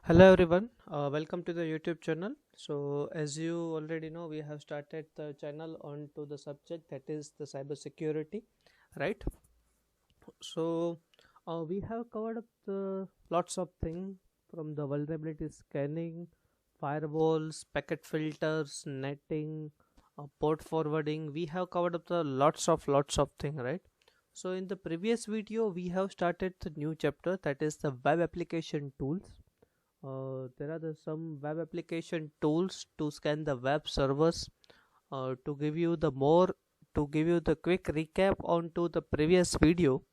Hello everyone, welcome to the YouTube channel. So as you already know, we have started the channel on to the subject that is the cyber security, right? So we have covered up the lots of things from the vulnerability scanning, firewalls, packet filters, netting, port forwarding. We have covered up the lots of thing, right? So in the previous video, we have started the new chapter that is the web application tools. There are some web application tools to scan the web servers. To give you the more, to give you the quick recap onto the previous video.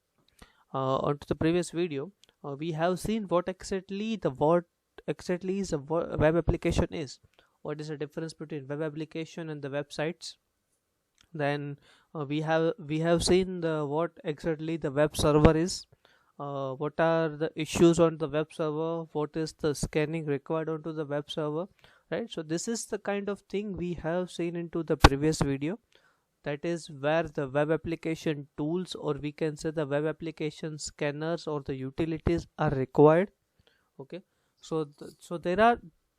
Onto the previous video, we have seen what exactly is a web application is. What is the difference between web application and the websites? Then we have seen the what exactly the web server is, what are the issues on the web server, what is the scanning required onto the web server, right? So this is the kind of thing we have seen into the previous video. That is where the web application tools, or we can say the web application scanners or the utilities are required. Okay, so so there are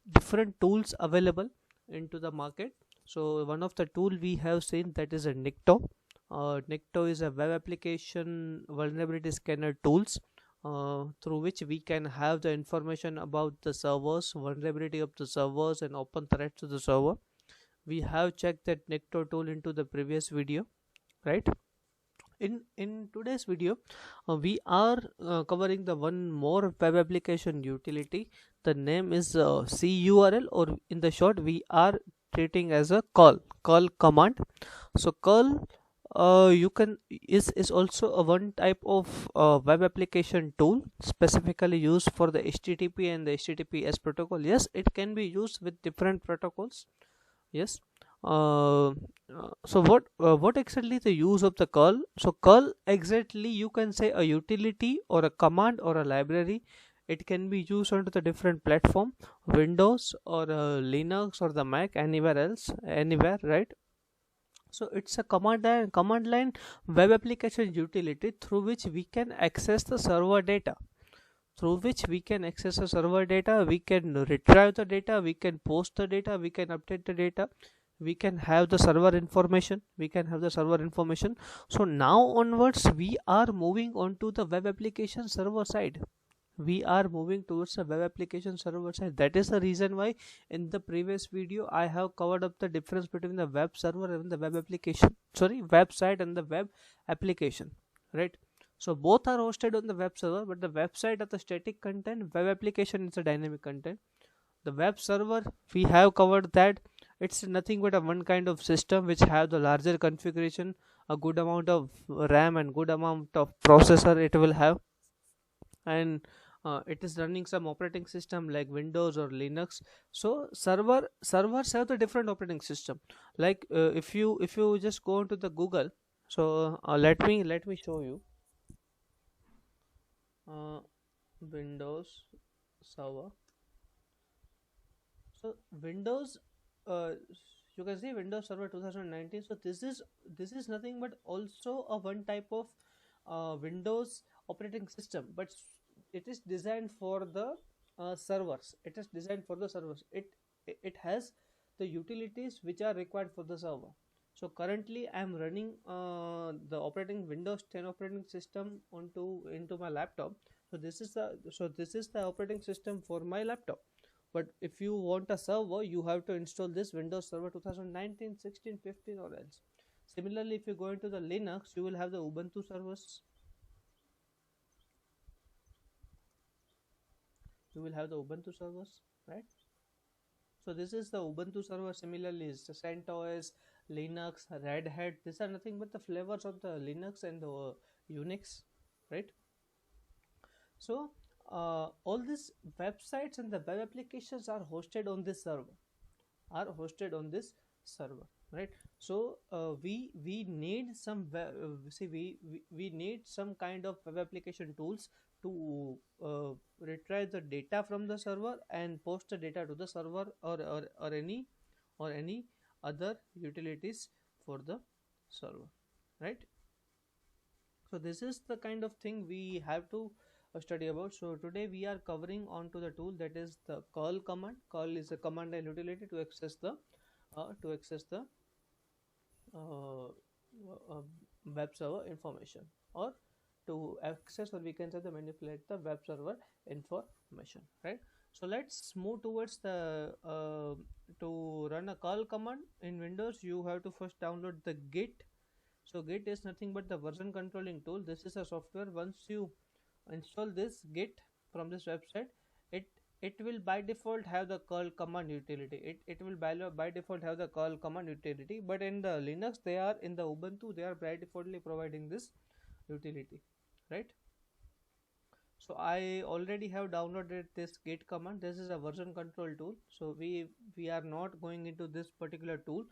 different tools available into the market. So one of the tool we have seen, that is a Nikto. Nikto is a web application vulnerability scanner tools, through which we can have the information about the servers, vulnerability of the servers, and open threats to the server. We have checked that Nikto tool into the previous video, right? In today's video, we are covering the one more web application utility. The name is curl, or in the short we are treating as a curl command. So curl, you can is also a one type of web application tool specifically used for the http and the https protocol. Yes, it can be used with different protocols. Yes. So what exactly the use of the curl? So curl exactly, you can say a utility or a command or a library. It can be used onto the different platform, Windows or Linux or the Mac, anywhere else, anywhere, right? So it's a command line web application utility through which we can access the server data. Through which we can access the server data, we can retrieve the data, we can post the data, we can update the data, we can have the server information, So now onwards we are moving on to the web application server side. We are moving towards the web application server side. That is the reason why in the previous video I have covered up the difference between the web server and the web application, sorry, website and the web application, right? So both are hosted on the web server, but the website are the static content, web application is a dynamic content. The web server, we have covered that it's nothing but a one kind of system which have the larger configuration, a good amount of RAM and good amount of processor it will have. And it is running some operating system like Windows or Linux. So servers have the different operating system. Like if you just go into the Google. So let me show you. uh, Windows server. So Windows, uh, you can see Windows Server 2019. So this is nothing but also a one type of Windows operating system, but it is designed for the servers. It is designed for the servers. It has the utilities which are required for the server. So currently I am running the operating Windows 10 operating system onto into my laptop. So this is the operating system for my laptop. But if you want a server, you have to install this Windows Server 2019, 16, 15, or else. Similarly, if you go into the Linux, you will have the Ubuntu servers. You will have the Ubuntu servers, right? So this is the Ubuntu server. Similarly, is the CentOS, Linux, Red Hat. These are nothing but the flavors of the Linux and the Unix, right? So all these websites and the web applications are hosted on this server. Right? So we need some we need some kind of web application tools to retrieve the data from the server and post the data to the server, or any other utilities for the server, right? So this is the kind of thing we have to study about. So today we are covering onto the tool that is the curl command. Curl is a command and utility to access the uh, web server information, or to access, or we can say the manipulate the web server information, right? So let's move towards the to run a curl command in Windows. You have to first download the Git. So Git is nothing but the version controlling tool. This is a software. Once you install this Git from this website, it it will by default have the curl command utility. It will by default have the curl command utility, but in the Linux, they are in the Ubuntu, they are by defaultly providing this utility, right? So I already have downloaded this Git command. This is a version control tool, so we are not going into this particular tool,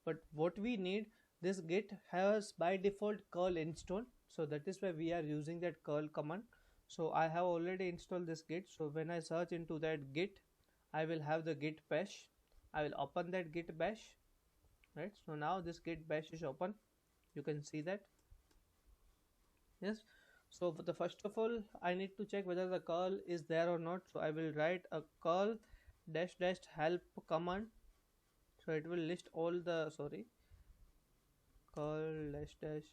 but what we need, this Git has by default curl installed, so that is why we are using that curl command. So I have already installed this Git. So when I search into that Git, I will have the Git bash. I will open that Git bash, right? So now this Git bash is open, you can see that. Yes. So for the first of all, I need to check whether the curl is there or not. So I will write a curl dash dash help command. So it will list all the, sorry, curl dash dash,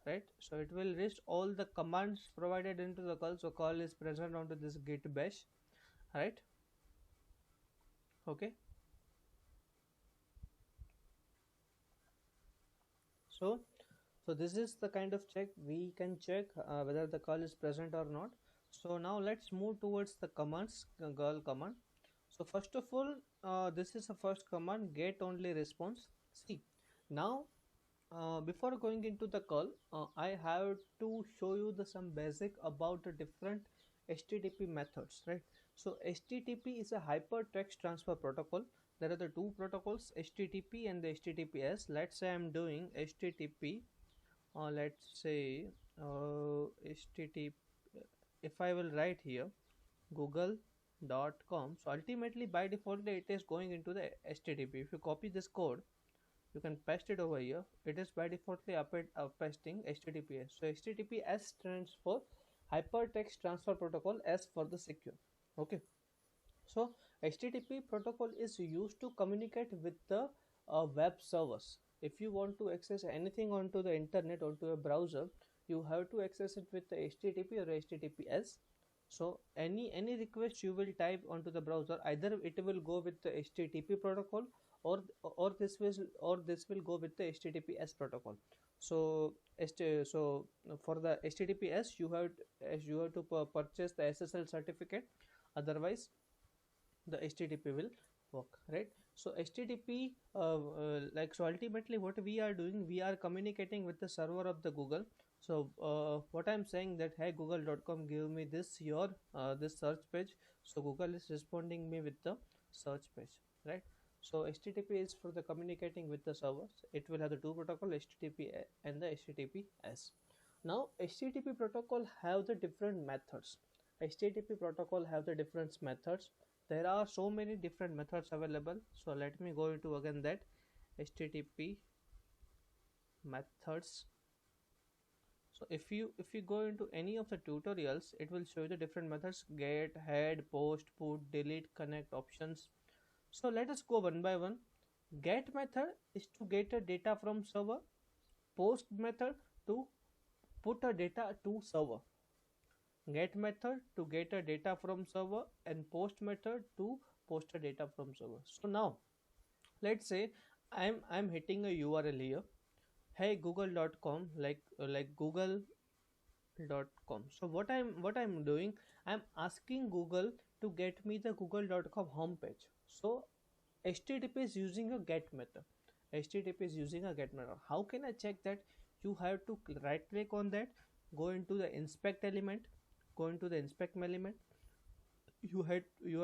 right? So it will list all the commands provided into the curl. So curl is present onto this git bash, right? Okay. So this is the kind of check we can check whether the curl is present or not. So now let's move towards the commands, curl command. So first of all, this is the first command, get only response. See, now before going into the curl, I have to show you the some basic about the different HTTP methods, right? So HTTP is a hypertext transfer protocol. There are the two protocols, HTTP and the HTTPS. Let's say I'm doing HTTP, let's say HTTP. If I will write here google.com, so ultimately by default it is going into the HTTP. If you copy this code, you can paste it over here. It is by defaultly pasting HTTPS. So HTTPS stands for hypertext transfer protocol, S for the secure. Okay. So HTTP protocol is used to communicate with the web servers. If you want to access anything onto the internet, onto a browser, you have to access it with the HTTP or HTTPS. So any request you will type onto the browser, either it will go with the HTTP protocol, or this will go with the HTTPS protocol. So for the HTTPS, you have to purchase the SSL certificate, otherwise the HTTP will work, right? So HTTP, so ultimately what we are doing, we are communicating with the server of the Google. So what I'm saying that, hey google.com, give me this your this search page. So Google is responding me with the search page, right? So HTTP is for the communicating with the servers. It will have the two protocol, HTTP and the HTTPS. Now HTTP protocol have the different methods. HTTP protocol have the different methods. There are so many different methods available. So let me go into again that HTTP methods. So if you go into any of the tutorials, it will show you the different methods: get, head, post, put, delete, connect, options. So let us go one by one. Get method is to get a data from server. Post method to put a data to server. Get method to get a data from server, and post method to post a data from server. So now let's say I'm hitting a URL here, hey google.com, like google.com. So what I'm doing, I'm asking Google to get me the google.com homepage. So HTTP is using a get method. HTTP is using a get method. How can I check that? You have to right click on that, go into the inspect element, go into the inspect element. You have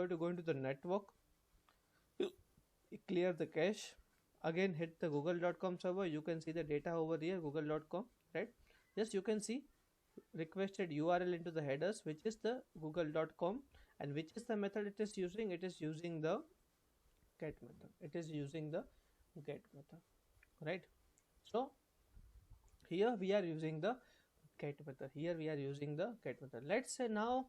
to go into the network, clear the cache, again hit the google.com server. You can see the data over here, google.com, right? Yes, you can see requested URL into the headers, which is the google.com, and which is the method it is using. It is using the get method. It is using the get method, right? So here we are using the get method. Here we are using the get method. Let's say now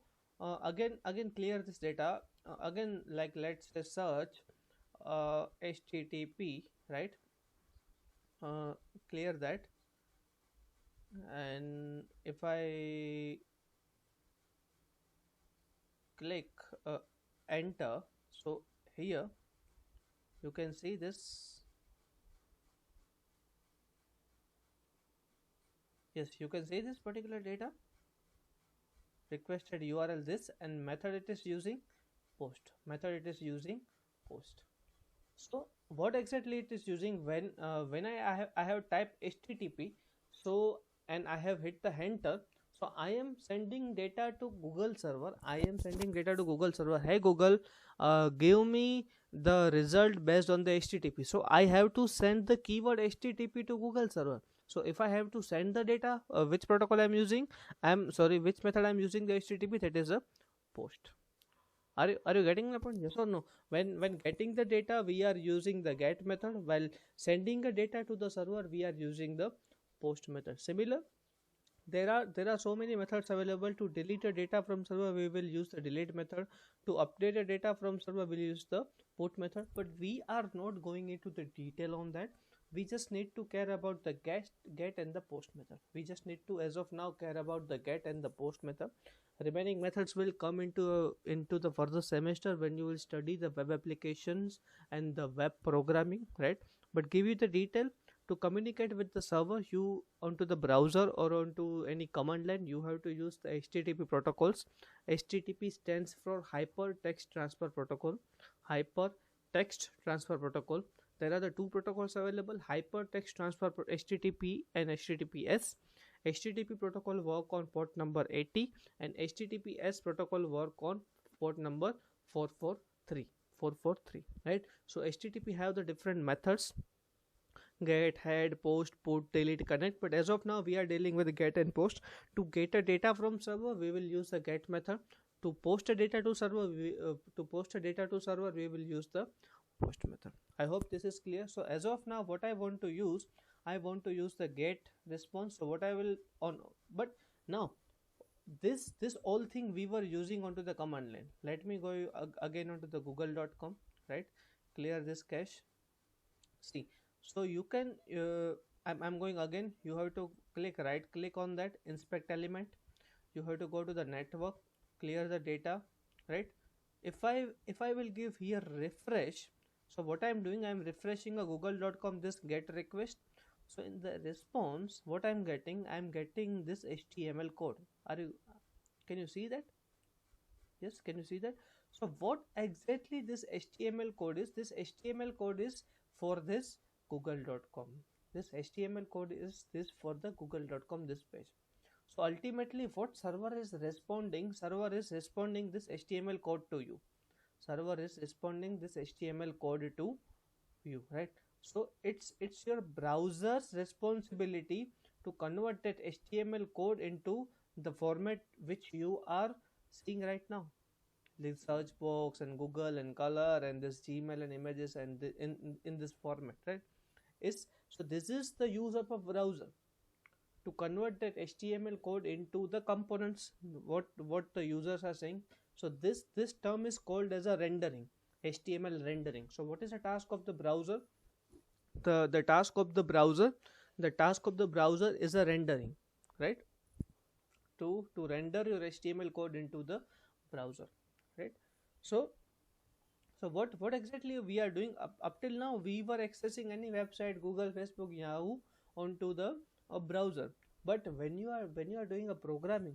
again clear this data. Again, like let's say search HTTP, right? uh, Clear that. And if I click enter, so here you can see this. Yes, you can see this particular data, requested URL this, and method it is using post, method it is using post. So what exactly it is using? When I have typed HTTP, so and I have hit the enter, so I am sending data to Google server. I am sending data to Google server. Hey Google, give me the result based on the HTTP. So I have to send the keyword HTTP to Google server. So if I have to send the data, which protocol I'm using? I'm sorry, which method I'm using the HTTP? That is a post. Are you getting my point? Yes or no? When getting the data, we are using the get method. While sending the data to the server, we are using the post method. Similar, there are so many methods available. To delete the data from server, we will use the delete method. To update the data from server, we'll use the put method. But we are not going into the detail on that. We just need to care about the get and the post method. We just need to, as of now, care about the get and the post method. Remaining methods will come into the further semester when you will study the web applications and the web programming, right? But give you the detail. To communicate with the server, you onto the browser or onto any command line, you have to use the HTTP protocols. HTTP stands for Hypertext Transfer Protocol. Hypertext Transfer Protocol. There are the two protocols available: Hypertext Transfer HTTP and HTTPS. HTTP protocol work on port number 80 and HTTPS protocol work on port number 443, right? So HTTP have the different methods: get, head, post, put, delete, connect. But as of now, we are dealing with get and post. To get a data from server, we will use the get method. To post a data to server, we will use the post method. I hope this is clear. So as of now, what I want to use, I want to use the get response. So what I will on, but now this all thing we were using onto the command line. Let me go again onto the google.com, right? Clear this cache. See, so you can I'm going again. You have to right click on that, inspect element. You have to go to the network, clear the data, right? If I will give here refresh, so what I'm doing, I'm refreshing a google.com this get request. So in the response, what I'm getting this HTML code. Can you see that? Yes, can you see that? So what exactly this HTML code is? This HTML code is for this google.com. This HTML code is this for the google.com this page. So ultimately what server is responding this HTML code to you. Server is responding this HTML code to you, right? So it's your browser's responsibility to convert that HTML code into the format which you are seeing right now. The search box and Google and color and this Gmail and images and in this format, right? So this is the use of a browser to convert that HTML code into the components what the users are saying. So this term is called as a rendering, HTML rendering. So what is the task of the browser? The task of the browser is a rendering, right? To render your HTML code into the browser, right? So what exactly we are doing? Up till now we were accessing any website, Google, Facebook, Yahoo, onto the browser. But when you are doing a programming,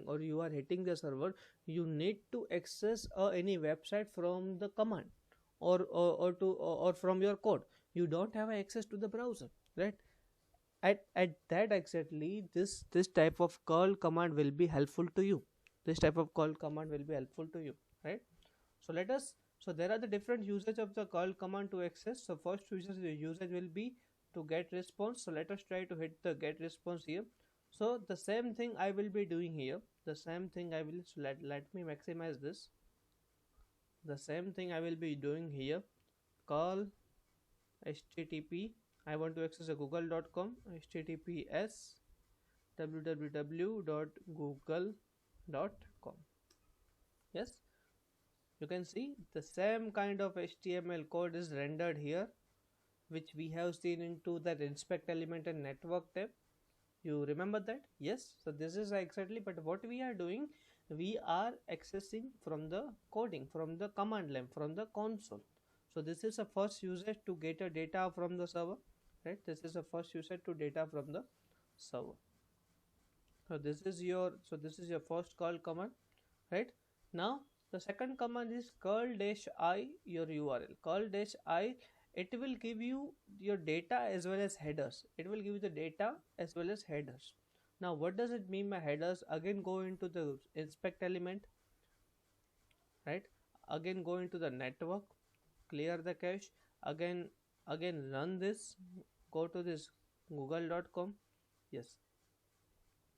or you are hitting the server, you need to access any website from the command or from your code. You don't have access to the browser, right? At that exactly this type of curl command will be helpful to you. Right? So there are the different usage of the curl command to access. So first usage will be to get response. So let us try to hit the get response here. So the same thing I will be doing here. So let me maximize this. The same thing I will be doing here. Curl HTTP. I want to access a google.com, HTTPS www.google.com. Yes, you can see the same kind of HTML code is rendered here, which we have seen into that inspect element and network tab. You remember that? Yes. So this is exactly, but what we are doing, we are accessing from the coding, from the command line, from the console. So this is a first usage to get a data from the server, right? This is a first usage to data from the server. So this is your first curl command, right? Now the second command is curl dash I your URL. Curl dash I, it will give you your data as well as headers. It will give you the data as well as headers. Now what does it mean by headers? Again go into the inspect element, right? Again go into the network, clear the cache, again run this, go to this google.com. Yes,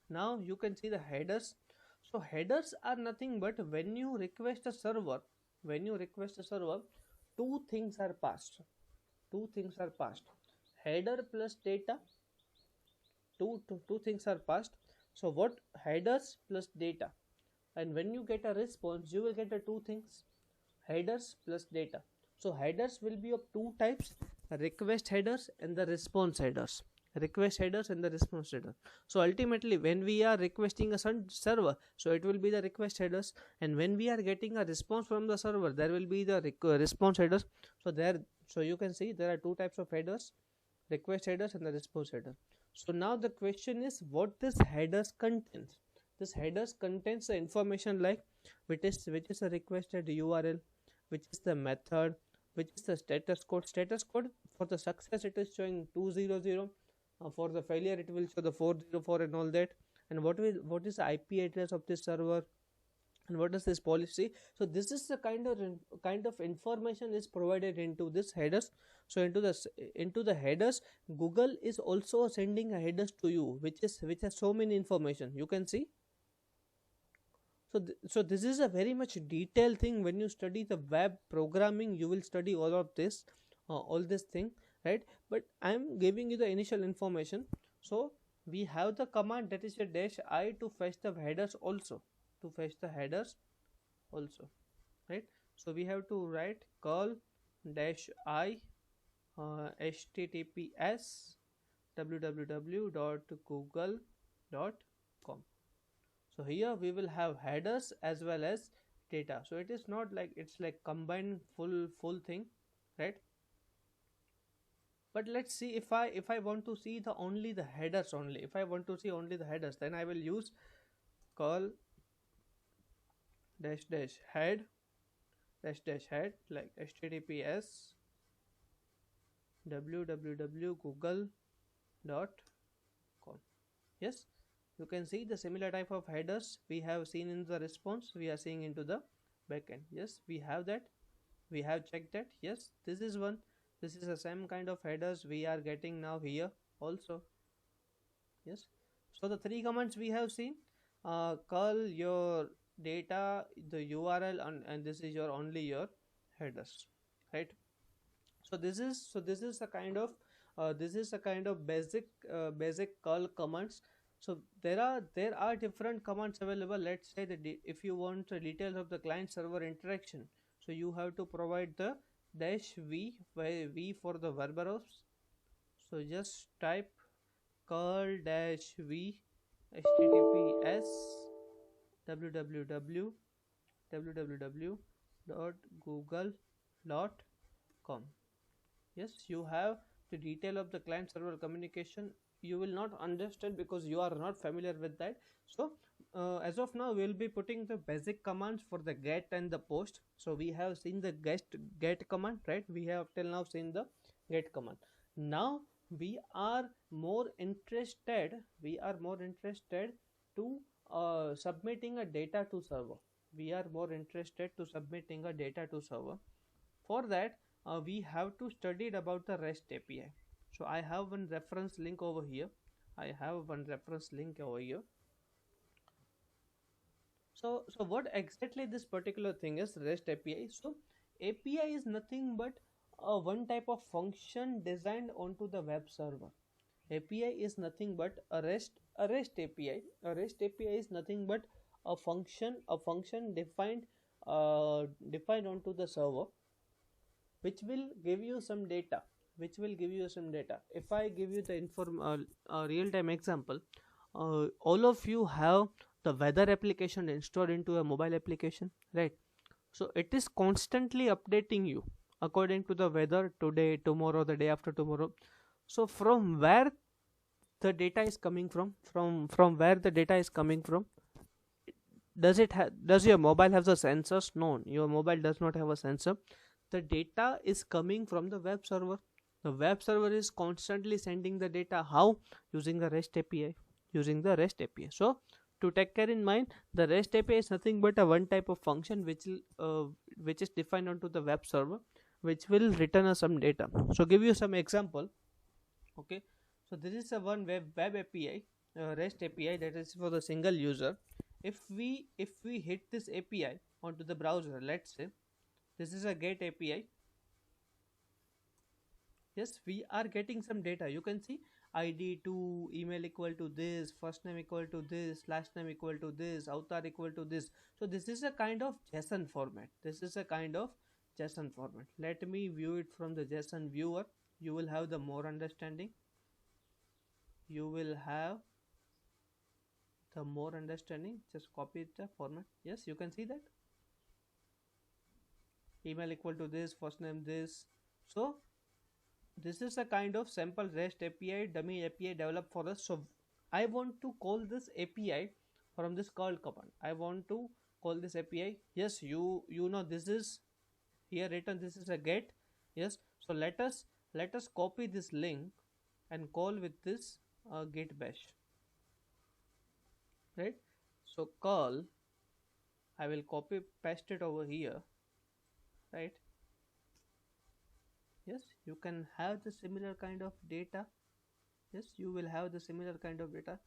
now you can see the headers. So headers are nothing but when you request a server, two things are passed. Header plus data, two things are passed. So what? Headers plus data. And when you get a response, you will get the two things, headers plus data. So headers will be of two types, request headers and the response headers. So ultimately when we are requesting a server, so it will be the request headers, and when we are getting a response from the server, there will be the response headers. So you can see there are two types of headers, request headers and the response header. So now the question is, what this headers contains? This headers contains the information like which is a requested URL, which is the method, which is the status code. For the success it is showing 200, for the failure it will show the 404 and all that, and what is the IP address of this server, and what is this policy. So this is the kind of information is provided into this headers. So into the headers, Google is also sending a headers to you, which has so many information, you can see. So this is a very much detailed thing. When you study the web programming, you will study all of this, all this thing, right? But I am giving you the initial information. So we have the command that is a dash I to fetch the headers also, right? So we have to write curl dash I https www.google.com. So here we will have headers as well as data. So it is not like it's like combined full thing, right? But let's see, if I want to see only the headers, then I will use curl dash head like https www.google.com. yes, you can see the similar type of headers we have seen in the response, we are seeing into the backend. Yes, we have that, we have checked that. Yes, this is one, this is the same kind of headers we are getting now here also. Yes, so the three commands we have seen, curl your data, the URL, and this is your only your headers, right? So this is a kind of basic curl commands. So there are different commands available. Let's say that if you want the details of the client server interaction, so you have to provide the -v for the Kerberos. So just type curl -v https www.google.com. Yes, you have the detail of the client server communication. You will not understand because you are not familiar with that. So as of now, we will be putting the basic commands for the get and the post. So we have seen the get command, right? We have till now seen the get command. Now we are more interested to submitting a data to server. For that, we have to study about the REST API. So I have one reference link over here. So what exactly this particular thing is REST API? So API is nothing but one type of function designed onto the web server. API is nothing but a REST a REST API. A REST API is nothing but a function defined onto the server, which will give you some data. If I give you the real time example, all of you have the weather application installed into a mobile application, right? So it is constantly updating you according to the weather today, tomorrow, the day after tomorrow. So from where the data is coming from where the data is coming from, does your mobile have the sensors? No, your mobile does not have a sensor. The data is coming from the web server. The web server is constantly sending the data. How? Using the REST API. So to take care in mind, the REST API is nothing but a one type of function which is defined onto the web server, which will return us some data. So give you some example. Okay, so this is a one web API, REST API, that is for the single user. If we hit this API onto the browser, let's say this is a GET API. Yes, we are getting some data. You can see ID to email equal to this, first name equal to this, last name equal to this, avatar equal to this. So this is a kind of JSON format. Let me view it from the JSON viewer. You will have the more understanding. Just copy the format. Yes, you can see that email equal to this, first name this. So this is a kind of sample REST API, dummy API developed for us. So I want to call this API from this curl command. I want to call this API. Yes, you know this is here written, this is a GET. Yes, so let us copy this link and call with this git bash, right? So curl, I will copy paste it over here, right? Yes, you can have the similar kind of data. Yes, you will have the similar kind of data.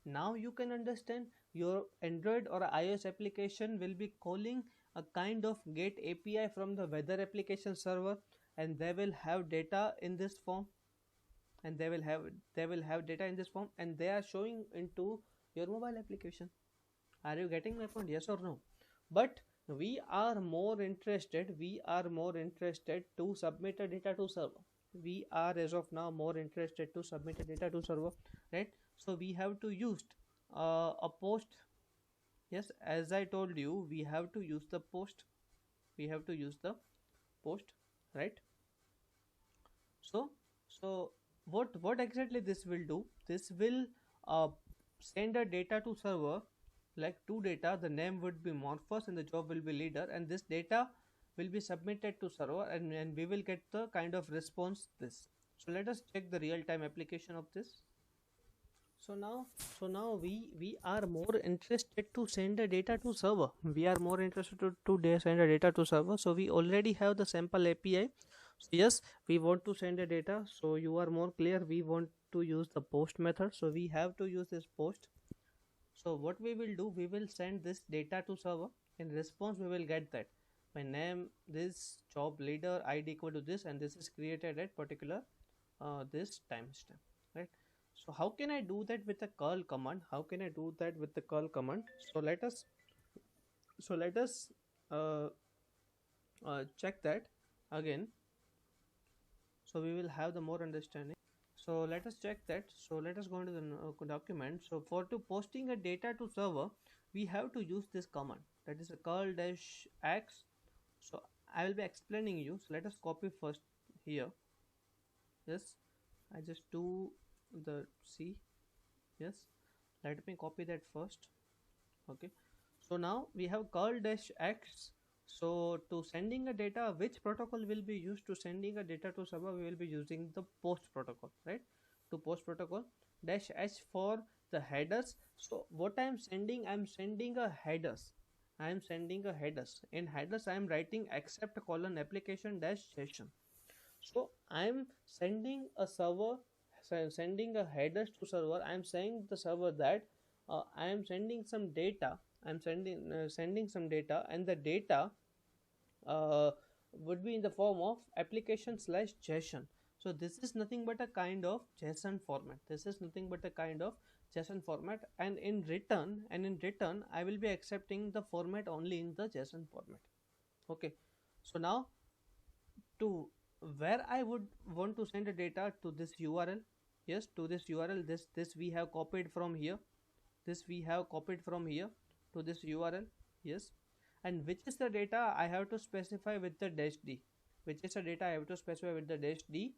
Now you can understand your Android or iOS application will be calling a kind of GET API from the weather application server, and they will have data in this form, and they will have data in this form, and they are showing into your mobile application. Are you getting my point? Yes or no? But we are more interested to submit a data to server. We are as of now more interested to submit a data to server, right? So we have to use a post. Yes, as I told you, we have to use the post, right? So what exactly this will do? This will send a data to server, like two data. The name would be Morphos and the job will be leader, and this data will be submitted to server, and we will get the kind of response this. So let us check the real-time application of this. So now we are more interested to send the data to server. Send the data to server. So we already have the sample API. So yes, we want to send the data. So you are more clear. We want to use the post method. So we have to use this post. So what we will do, we will send this data to server. In response, we will get that my name, this job leader, ID equal to this, and this is created at particular this timestamp, right? So how can I do that with the curl command? So let us uh, check that again. So we will have the more understanding. So let us check that. So let us go into the document. So for to posting a data to server, we have to use this command, that is a curl-x. So I will be explaining you. So let us copy first here. Yes, I just do the C. Yes, let me copy that first. Okay, so now we have curl-x. So to sending a data, which protocol will be used to sending a data to server? We will be using the post protocol, right? To post protocol -h for the headers. So what I am sending a headers. In headers I am writing accept colon application dash session. So I am sending a headers to server. I am saying the server that I am sending some data. Sending some data, and the data would be in the form of application /JSON. So this is nothing but a kind of JSON format. JSON format, and in return I will be accepting the format only in the JSON format. Okay, so now to where I would want to send the data, to this URL. Yes, to this URL, this we have copied from here, this we have copied from here to this URL. Yes, and which is the data I have to specify with the dash D, which is the data I have to specify with the dash D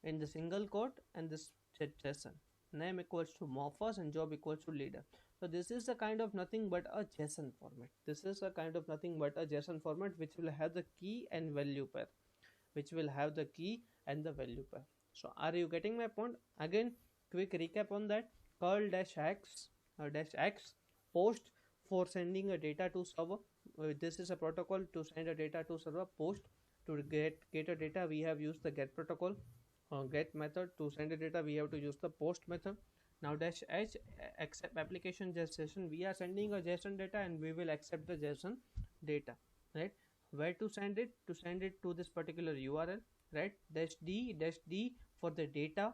in the single quote, and this JSON name equals to Morphos and job equals to leader. So this is a kind of nothing but a JSON format. This is a kind of nothing but a JSON format which will have the key and value pair, which will have the key and the value pair. So are you getting my point? Again, quick recap on that. Curl dash x post for sending a data to server. This is a protocol to send a data to server. Post to get a data, we have used the get protocol. Get method to send a data, we have to use the post method. Now dash h accept application JSON, we are sending a JSON data and we will accept the JSON data, right? Where to send it? To send it to this particular URL, right? Dash D for the data,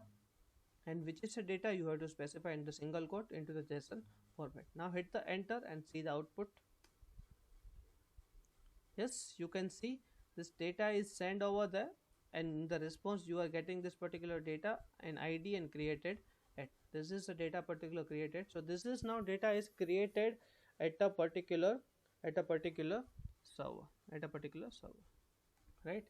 and which is the data you have to specify in the single quote into the JSON format. Now hit the enter and see the output. Yes, you can see this data is sent over there, and in the response you are getting this particular data and ID and created at, this is the data particular created. So this is now data is created at a particular server, right?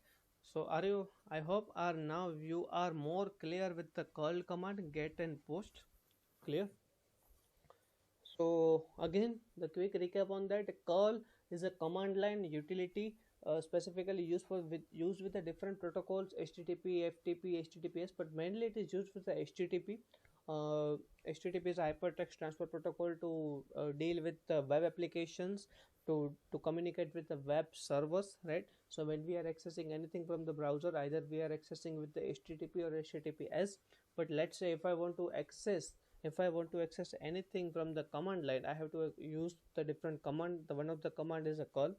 So are you, I hope are now you are more clear with the curl command, get and post. Clear? So again, the quick recap on that, curl is a command line utility specifically used with the different protocols, HTTP, FTP, HTTPS, but mainly it is used with the HTTP. HTTP is a hypertext transfer protocol to deal with the web applications, to communicate with the web servers, right? So when we are accessing anything from the browser, either we are accessing with the HTTP or HTTPS. But let's say if I want to access anything from the command line, I have to use the different command. The one of the command is a curl,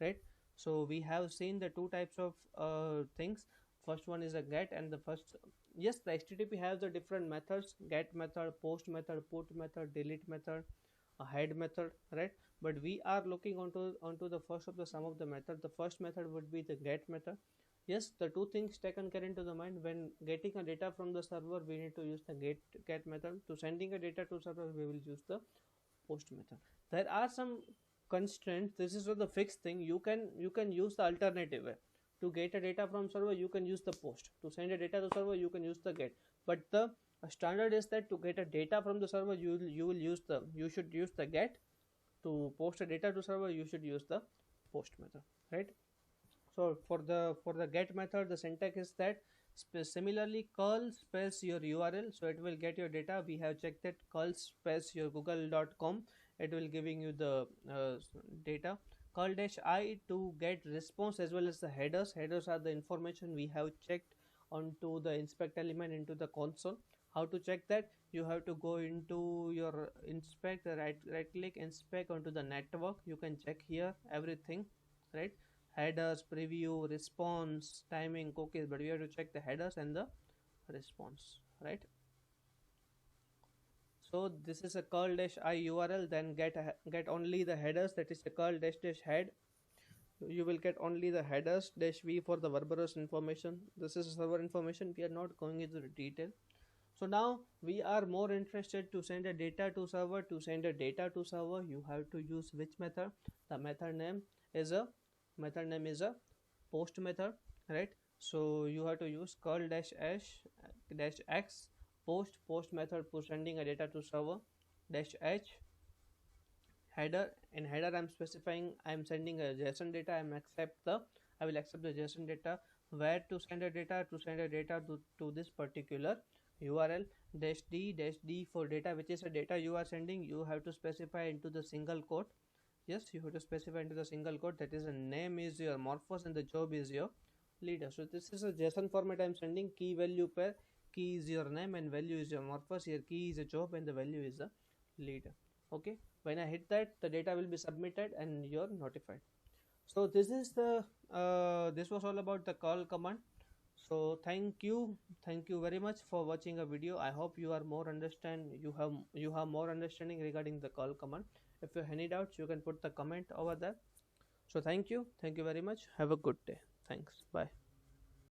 right? So we have seen the two types of things. First one is a get, and the first, yes, the HTTP has the different methods: get method, post method, put method, delete method, a head method, right? But we are looking onto the first of the sum of the method. The first method would be the get method. Yes, the two things taken care into the mind. When getting a data from the server, we need to use the get method. To sending a data to server, we will use the post method. There are some constraints. This is not the fixed thing. You can use the alternative way. To get a data from server, you can use the post. To send a data to server, you can use the get. But the standard is that to get a data from the server, you should use the get. To post a data to server, you should use the post method, right? So for the get method, the syntax is that similarly curl space your URL, so it will get your data. We have checked that curl space your google.com, it will giving you the data. Curl dash I to get response as well as the headers. Headers are the information we have checked onto the inspect element into the console. How to check that? You have to go into your inspect, right click, inspect onto the network. You can check here everything, right? Headers, preview, response, timing, cookies, but we have to check the headers and the response, right? So this is a curl dash I URL, then get only the headers, that is the curl dash head. You will get only the headers dash v for the verbose information. This is server information, we are not going into the detail. So now we are more interested to send a data to server. To send a data to server, you have to use which method? The method name is a post method, right? So you have to use curl dash x post method for sending a data to server, dash h header. In header I'm specifying I'm sending a JSON data. I will accept the JSON data. Where to send a data? To send a data to this particular URL, dash d for data, which is a data you are sending. You have to specify into the single quote. Yes, you have to specify into the single quote, that is the name is your Morphos and the job is your leader. So this is a JSON format I'm sending. Key value pair, key is your name and value is your Morphos. Here key is a job and the value is the leader. Okay, when I hit that, the data will be submitted and you're notified. So this is the this was all about the curl command. So thank you very much for watching a video. I hope you are more understand you have more understanding regarding the call command. If you have any doubts, you can put the comment over there. So thank you very much. Have a good day. Thanks. Bye.